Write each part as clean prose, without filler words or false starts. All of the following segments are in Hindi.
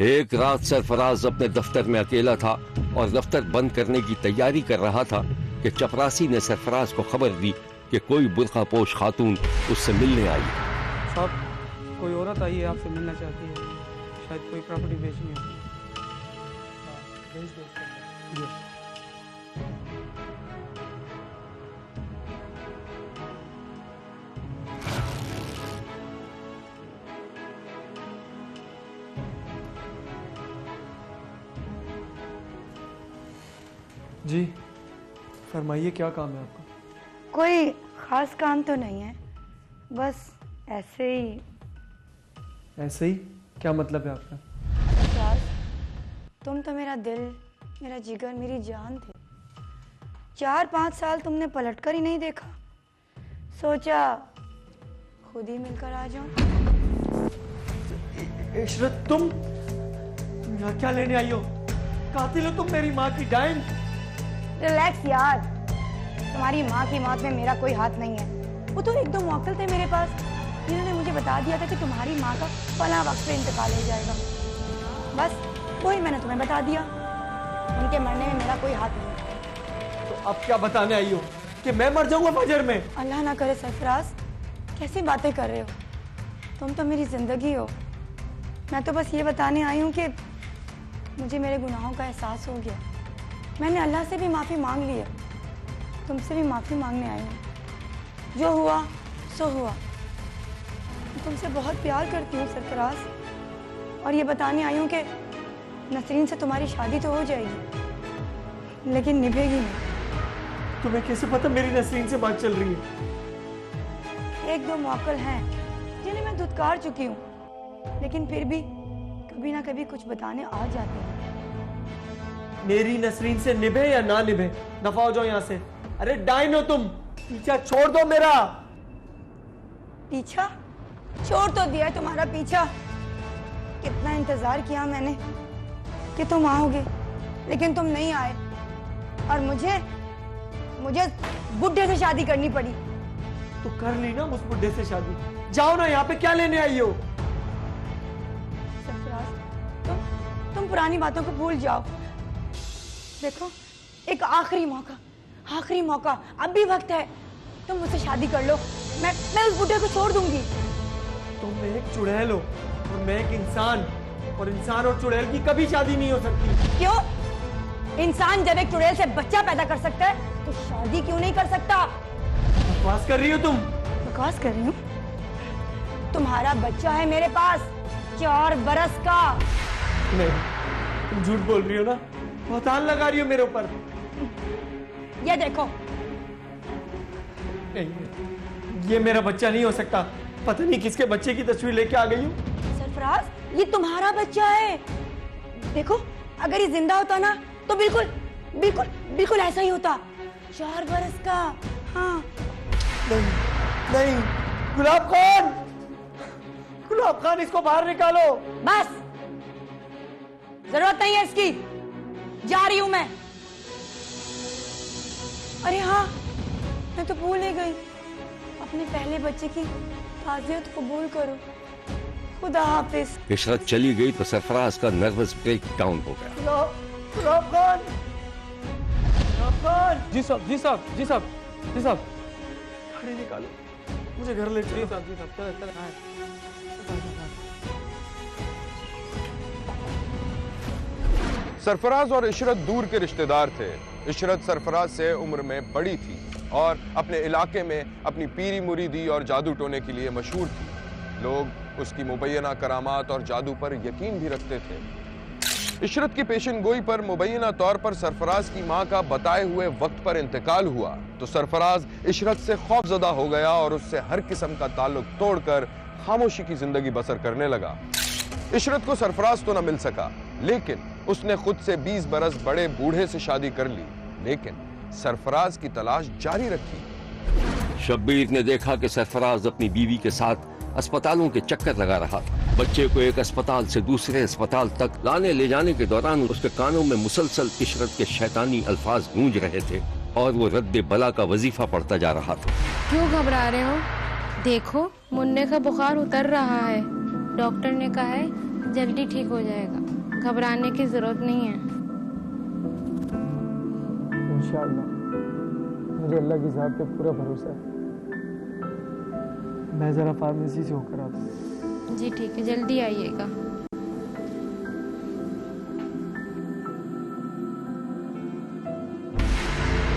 एक रात सरफराज अपने दफ्तर में अकेला था और दफ्तर बंद करने की तैयारी कर रहा था कि चपरासी ने सरफराज को खबर दी कि कोई बुर्कापोश खातून उससे मिलने आई। साहब, कोई औरत आई है, आपसे मिलना चाहती है, शायद कोई प्रॉपर्टी बेचनी है। जी फरमाइए, क्या काम है आपका? कोई खास काम तो नहीं है, बस ऐसे ही। ऐसे ही? क्या मतलब है आपका? सरफराज, तुम तो मेरा दिल, मेरा जिगर, मेरी जान थे। 4-5 साल तुमने पलट कर ही नहीं देखा, सोचा खुद ही मिलकर आ जाऊं। इशरत, तुम यहाँ क्या लेने आई हो? कातिल हो तुम, मेरी माँ की डाइन। रिलैक्स यार, तुम्हारी माँ की मौत में मेरा कोई हाथ नहीं है। वो तो 1-2 मौकल थे मेरे पास, जिन्होंने मुझे बता दिया था कि तुम्हारी माँ का फला वक्त पे इंतकाल हो जाएगा। बस वही मैंने तुम्हें बता दिया, उनके मरने में मेरा कोई हाथ नहीं। तो अब क्या बताने आई हो कि मैं मर जाऊंगा फजर में? अल्लाह ना करे सरफराज, कैसी बातें कर रहे हो? तुम तो मेरी जिंदगी हो। मैं तो बस ये बताने आई हूँ कि मुझे मेरे गुनाहों का एहसास हो गया। मैंने अल्लाह से भी माफ़ी मांग ली है, तुमसे भी माफ़ी मांगने आई हूँ। जो हुआ सो हुआ। मैं तुमसे बहुत प्यार करती हूँ सरफराज, और ये बताने आई हूँ कि नसरीन से तुम्हारी शादी तो हो जाएगी, लेकिन निभेगी नहीं। तुम्हें कैसे पता मेरी नसरीन से बात चल रही है? 1-2 मौकल हैं जिन्हें मैं धुतकार चुकी हूँ, लेकिन फिर भी कभी ना कभी कुछ बताने आ जाते हैं। मेरी नसरीन से निभे या ना निभे, दफा हो जाओ यहाँ से। अरे डाइन हो तुम, पीछा छोड़ दो मेरा। पीछा छोड़ तो दिया है तुम्हारा पीछा। कितना इंतजार किया मैंने कि तुम आओगे, लेकिन तुम नहीं आए, और मुझे बुड्ढे से शादी करनी पड़ी। तो कर ली ना उस बुड्ढे से शादी। जाओ ना, यहाँ पे क्या लेने आई हो? सरफराज, तुम पुरानी बातों को भूल जाओ। देखो, एक आखिरी मौका, अब भी वक्त है। तुम मुझसे शादी कर लो, मैं उस बुड्ढे को छोड़ दूंगी। तुम एक चुड़ैल हो और मैं एक इंसान, और इंसान और चुड़ैल की कभी शादी नहीं हो सकती। क्यों? इंसान जब एक चुड़ैल से बच्चा पैदा कर सकता है, तो शादी क्यों नहीं कर सकता? बकवास कर रही हो तुम। बकवास कर रही हूँ? तुम्हारा बच्चा है मेरे पास, 4 बरस का। नहीं, तुम झूठ बोल रही हो ना, बहतान लगा रही हो मेरे ऊपर। ये देखो। नहीं, ये मेरा बच्चा नहीं हो सकता। पता नहीं किसके बच्चे की तस्वीर लेके आ गई हूँ। सरफराज, ये तुम्हारा बच्चा है। देखो, अगर ये जिंदा होता ना तो बिल्कुल ऐसा ही होता। 4 बरस का। हाँ। नहीं, गुलाब खान, इसको बाहर निकालो। बस, जरूरत नहीं है इसकी, जा रही हूं मैं। अरे हाँ, मैं तो भूल ही गई, अपने पहले बच्चे की ताज़ियत कबूल करो। खुदा हाफिज। इशरत चली गई तो सरफराज का नर्वस ब्रेक डाउन हो गया। गुलाब खान। जी साहब। गाड़ी निकालो, मुझे घर ले चलो। जी साहब, चलो। सरफराज और इशरत दूर के रिश्तेदार थे। इशरत सरफराज से उम्र में बड़ी थी और अपने इलाके में अपनी पीरी मुरीदी और जादू टोने के लिए मशहूर थी। लोग उसकी मुबैना करामात और जादू पर यकीन भी रखते थे। इशरत की पेशन गोई पर मुबैना तौर पर सरफराज की मां का बताए हुए वक्त पर इंतकाल हुआ तो सरफराज इशरत से खौफजदा हो गया और उससे हर किस्म का ताल्लुक तोड़कर खामोशी की जिंदगी बसर करने लगा। इशरत को सरफराज तो न मिल सका, लेकिन उसने खुद से 20 बरस बड़े बूढ़े से शादी कर ली, लेकिन सरफराज की तलाश जारी रखी। शब्बीर ने देखा कि सरफराज अपनी बीवी के साथ अस्पतालों के चक्कर लगा रहा था। बच्चे को एक अस्पताल से दूसरे अस्पताल तक लाने ले जाने के दौरान उसके कानों में मुसलसल इशरत के शैतानी अल्फाज गूंज रहे थे और वो रद्द बला का वजीफा पढ़ता जा रहा था। क्यों घबरा रहे हो? देखो, मुन्ने का बुखार उतर रहा है। डॉक्टर ने कहा है जल्दी ठीक हो जाएगा, घबराने की जरूरत नहीं है। इंशाअल्लाह, मुझे अल्लाह की ज़ात पे पूरा भरोसा है। मैं ज़रा फार्मेसी से होकर आता हूँ। जी ठीक है, जल्दी आइएगा।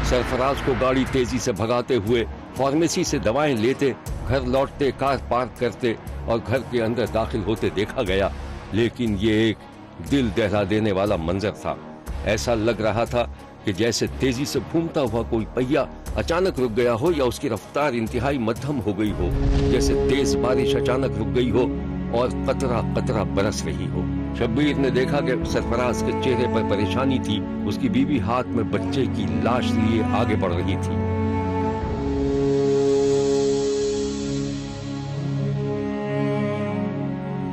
सरफराज को गाड़ी तेजी से भगाते हुए फार्मेसी से दवाएं लेते, घर लौटते, कार पार्क करते और घर के अंदर दाखिल होते देखा गया। लेकिन ये एक दिल दहला देने वाला मंजर था। ऐसा लग रहा था कि जैसे तेजी से घूमता हुआ कोई पहिया अचानक रुक गया हो या उसकी रफ्तार इंतहाई मध्यम हो गई हो, जैसे तेज बारिश अचानक रुक गई हो और कतरा कतरा बरस रही हो। शब्बीर ने देखा कि सरफराज के चेहरे पर परेशानी थी। उसकी बीवी हाथ में बच्चे की लाश लिए आगे बढ़ रही थी।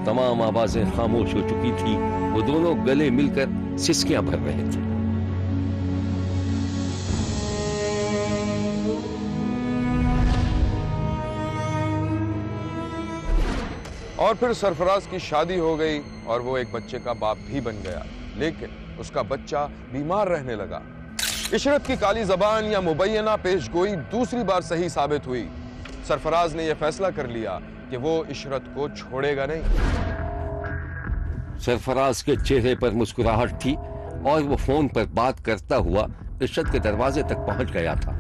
तमाम आवाजें खामोश हो चुकी थी। वो दोनों गले मिलकर सिसकियां भर रहे थे। और फिर सरफराज की शादी हो गई और वो एक बच्चे का बाप भी बन गया, लेकिन उसका बच्चा बीमार रहने लगा। इशरत की काली जबान या मुबैना पेशगोई दूसरी बार सही साबित हुई। सरफराज ने यह फैसला कर लिया कि वो इशरत को छोड़ेगा नहीं। सरफराज के चेहरे पर मुस्कुराहट थी और वो फोन पर बात करता हुआ इशरत के दरवाजे तक पहुंच गया था।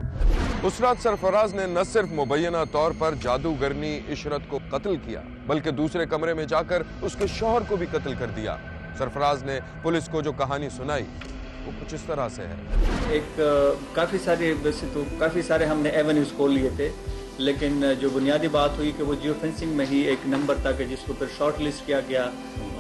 उस रात सरफराज ने न सिर्फ मुबैना तौर पर जादूगरनी इशरत को कत्ल किया, बल्कि दूसरे कमरे में जाकर उसके शौहर को भी कत्ल कर दिया। सरफराज ने पुलिस को जो कहानी सुनाई वो कुछ इस तरह से है। काफ़ी सारे हमने एवेन्यूज खोल लिए थे, लेकिन जो बुनियादी बात हुई कि वो जियो फेंसिंग में ही एक नंबर था कि जिसको फिर शॉर्ट लिस्ट किया गया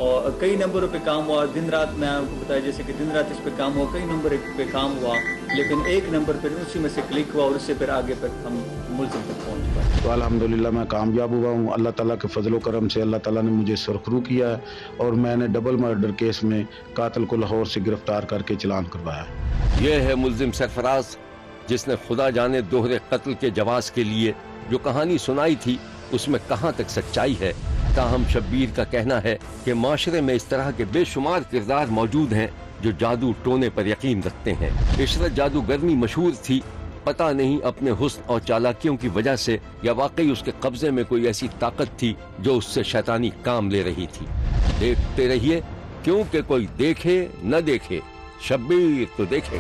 और कई नंबरों पे काम हुआ। दिन रात मैं आपको बताया, जैसे कि दिन रात इस पे काम हुआ, कई नंबर पे काम हुआ, लेकिन एक नंबर पर उसी में से क्लिक हुआ और उससे फिर आगे पर हम मुल्ज़िम तक पहुँच पाए। तो अल्हम्दुलिल्लाह मैं कामयाब हुआ हूँ। अल्लाह ताला के फजल करम से अल्लाह ताला ने मुझे सुरखरू किया है और मैंने डबल मर्डर केस में कातिल को लाहौर से गिरफ्तार करके चालान करवाया। यह है मुल्जिम सरफराज, जिसने खुदा जाने दोहरे कत्ल के जवाब के लिए जो कहानी सुनाई थी उसमें कहां तक सच्चाई है। ताहम शब्बीर का कहना है कि माशरे में इस तरह के बेशुमार किरदार मौजूद हैं जो जादू टोने पर यकीन रखते हैं। इशरत जादूगरनी मशहूर थी, पता नहीं अपने हुस्न और चालाकियों की वजह से या वाकई उसके कब्जे में कोई ऐसी ताकत थी जो उससे शैतानी काम ले रही थी। देखते रहिए, क्योंकि कोई देखे न देखे, शब्बीर तो देखे।